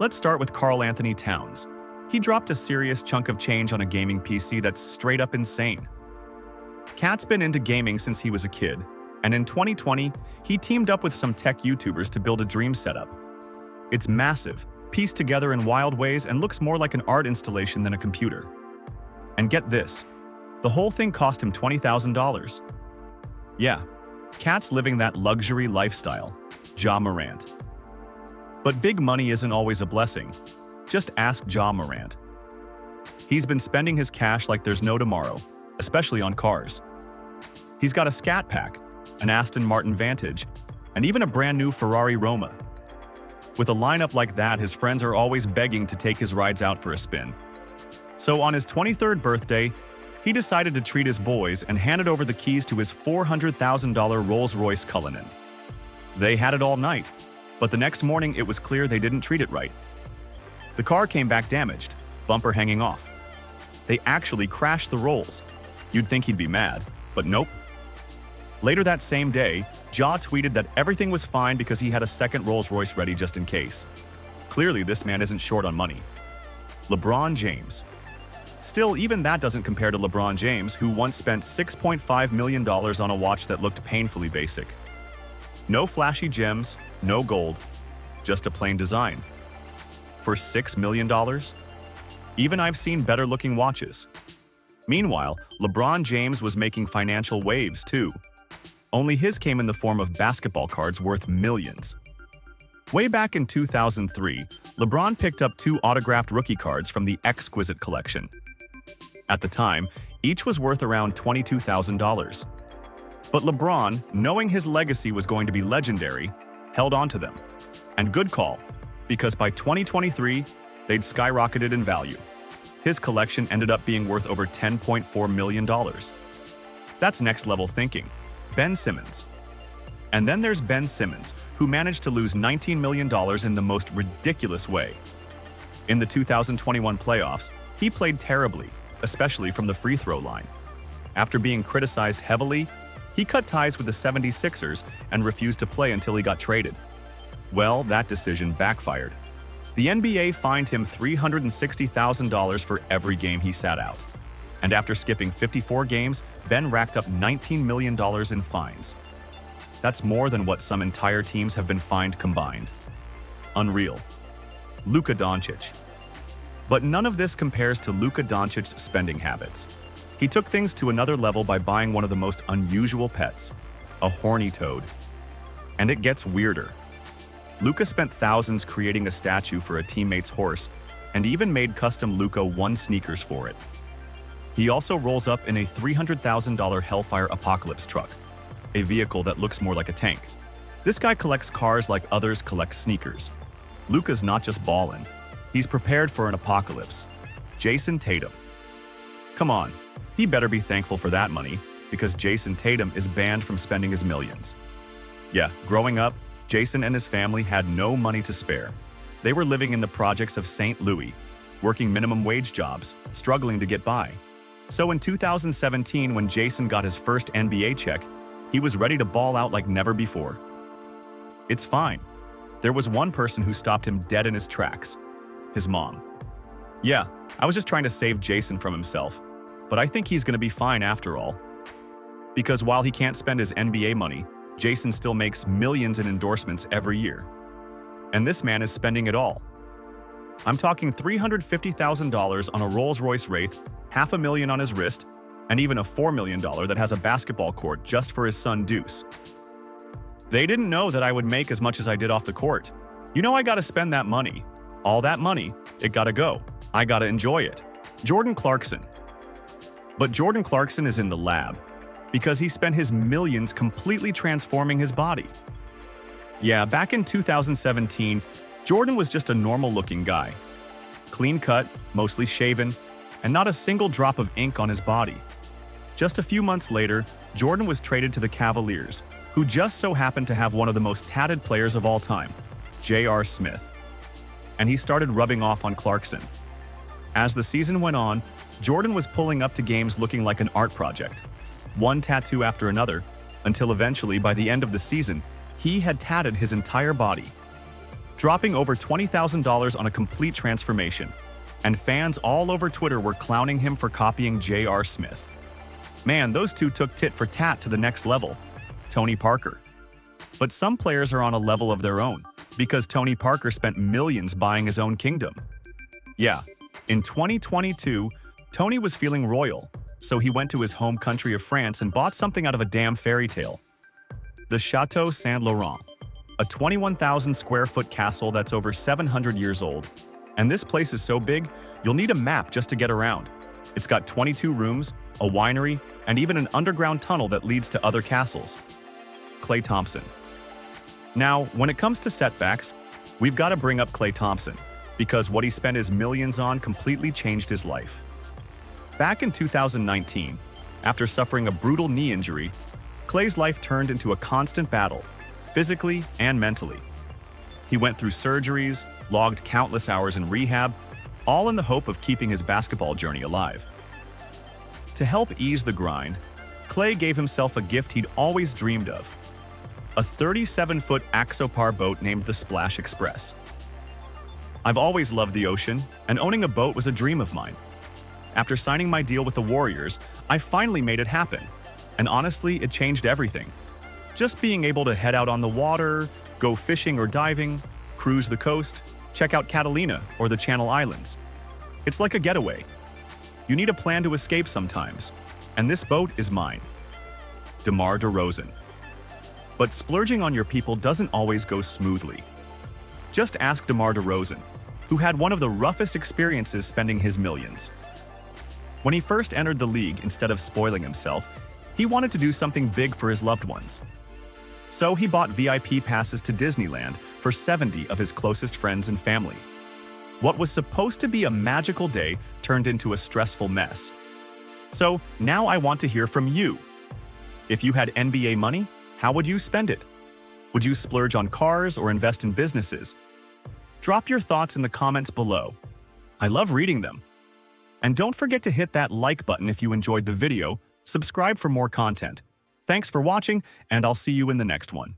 Let's start with Karl Anthony Towns. He dropped a serious chunk of change on a gaming PC that's straight up insane. Cat's been into gaming since he was a kid, and in 2020, he teamed up with some tech YouTubers to build a dream setup. It's massive, pieced together in wild ways, and looks more like an art installation than a computer. And get this, the whole thing cost him $20,000. Yeah, Cat's living that luxury lifestyle, Ja Morant. But big money isn't always a blessing. Just ask Ja Morant. He's been spending his cash like there's no tomorrow, especially on cars. He's got a Scat Pack, an Aston Martin Vantage, and even a brand new Ferrari Roma. With a lineup like that, his friends are always begging to take his rides out for a spin. So on his 23rd birthday, he decided to treat his boys and handed over the keys to his $400,000 Rolls-Royce Cullinan. They had it all night, but the next morning it was clear they didn't treat it right. The car came back damaged, bumper hanging off. They actually crashed the Rolls. You'd think he'd be mad, but nope. Later that same day, Ja tweeted that everything was fine because he had a second Rolls-Royce ready just in case. Clearly, this man isn't short on money. LeBron James. Still, even that doesn't compare to LeBron James, who once spent $6.5 million on a watch that looked painfully basic. No flashy gems, no gold, just a plain design. For $6 million? Even I've seen better-looking watches. Meanwhile, LeBron James was making financial waves too. Only his came in the form of basketball cards worth millions. Way back in 2003, LeBron picked up 2 autographed rookie cards from the Exquisite collection. At the time, each was worth around $22,000. But LeBron, knowing his legacy was going to be legendary, held on to them. And good call, because by 2023, they'd skyrocketed in value. His collection ended up being worth over $10.4 million. That's next-level thinking. Ben Simmons. And then there's Ben Simmons, who managed to lose $19 million in the most ridiculous way. In the 2021 playoffs, he played terribly, especially from the free throw line. After being criticized heavily, he cut ties with the 76ers and refused to play until he got traded. Well, that decision backfired. The NBA fined him $360,000 for every game he sat out. And after skipping 54 games, Ben racked up $19 million in fines. That's more than what some entire teams have been fined combined. Unreal. Luka Doncic. But none of this compares to Luka Doncic's spending habits. He took things to another level by buying one of the most unusual pets, a horny toad. And it gets weirder. Luka spent thousands creating a statue for a teammate's horse, and even made custom Luka 1 sneakers for it. He also rolls up in a $300,000 Hellfire Apocalypse truck, a vehicle that looks more like a tank. This guy collects cars like others collect sneakers. Luka's not just ballin', he's prepared for an apocalypse. Jason Tatum. Come on, he better be thankful for that money, because Jason Tatum is banned from spending his millions. Yeah, growing up, Jason and his family had no money to spare. They were living in the projects of St. Louis, working minimum wage jobs, struggling to get by. So in 2017, when Jason got his first NBA check, he was ready to ball out like never before. It's fine. There was one person who stopped him dead in his tracks: his mom. Yeah, I was just trying to save Jason from himself, but I think he's gonna be fine after all. Because while he can't spend his NBA money, Jason still makes millions in endorsements every year. And this man is spending it all. I'm talking $350,000 on a Rolls-Royce Wraith, $500,000 on his wrist, and even a $4 million that has a basketball court just for his son Deuce. They didn't know that I would make as much as I did off the court. You know I gotta spend that money. All that money, it gotta go. I gotta enjoy it. Jordan Clarkson. But Jordan Clarkson is in the lab, because he spent his millions completely transforming his body. Yeah, back in 2017, Jordan was just a normal-looking guy. Clean cut, mostly shaven, and not a single drop of ink on his body. Just a few months later, Jordan was traded to the Cavaliers, who just so happened to have one of the most tatted players of all time, J.R. Smith. And he started rubbing off on Clarkson. As the season went on, Jordan was pulling up to games looking like an art project, one tattoo after another, until eventually, by the end of the season, he had tatted his entire body. dropping over $20,000 on a complete transformation, and fans all over Twitter were clowning him for copying J.R. Smith. Man, those two took tit for tat to the next level. Tony Parker. But some players are on a level of their own, because Tony Parker spent millions buying his own kingdom. Yeah, in 2022, Tony was feeling royal, so he went to his home country of France and bought something out of a damn fairy tale. The Chateau Saint Laurent, a 21,000 square foot castle that's over 700 years old. And this place is so big, you'll need a map just to get around. It's got 22 rooms, a winery, and even an underground tunnel that leads to other castles. Klay Thompson. Now, when it comes to setbacks, we've got to bring up Klay Thompson, because what he spent his millions on completely changed his life. Back in 2019, after suffering a brutal knee injury, Klay's life turned into a constant battle, physically and mentally. He went through surgeries, logged countless hours in rehab, all in the hope of keeping his basketball journey alive. To help ease the grind, Klay gave himself a gift he'd always dreamed of: a 37-foot Axopar boat named the Splash Express. I've always loved the ocean, and owning a boat was a dream of mine. After signing my deal with the Warriors, I finally made it happen, and honestly, it changed everything. Just being able to head out on the water, go fishing or diving, cruise the coast, check out Catalina or the Channel Islands. It's like a getaway. You need a plan to escape sometimes, and this boat is mine. DeMar DeRozan. But splurging on your people doesn't always go smoothly. Just ask DeMar DeRozan, who had one of the roughest experiences spending his millions. When he first entered the league, instead of spoiling himself, he wanted to do something big for his loved ones. So he bought VIP passes to Disneyland for 70 of his closest friends and family. What was supposed to be a magical day turned into a stressful mess. So now I want to hear from you. If you had NBA money, how would you spend it? Would you splurge on cars or invest in businesses? Drop your thoughts in the comments below. I love reading them. And don't forget to hit that like button if you enjoyed the video, subscribe for more content. Thanks for watching, and I'll see you in the next one.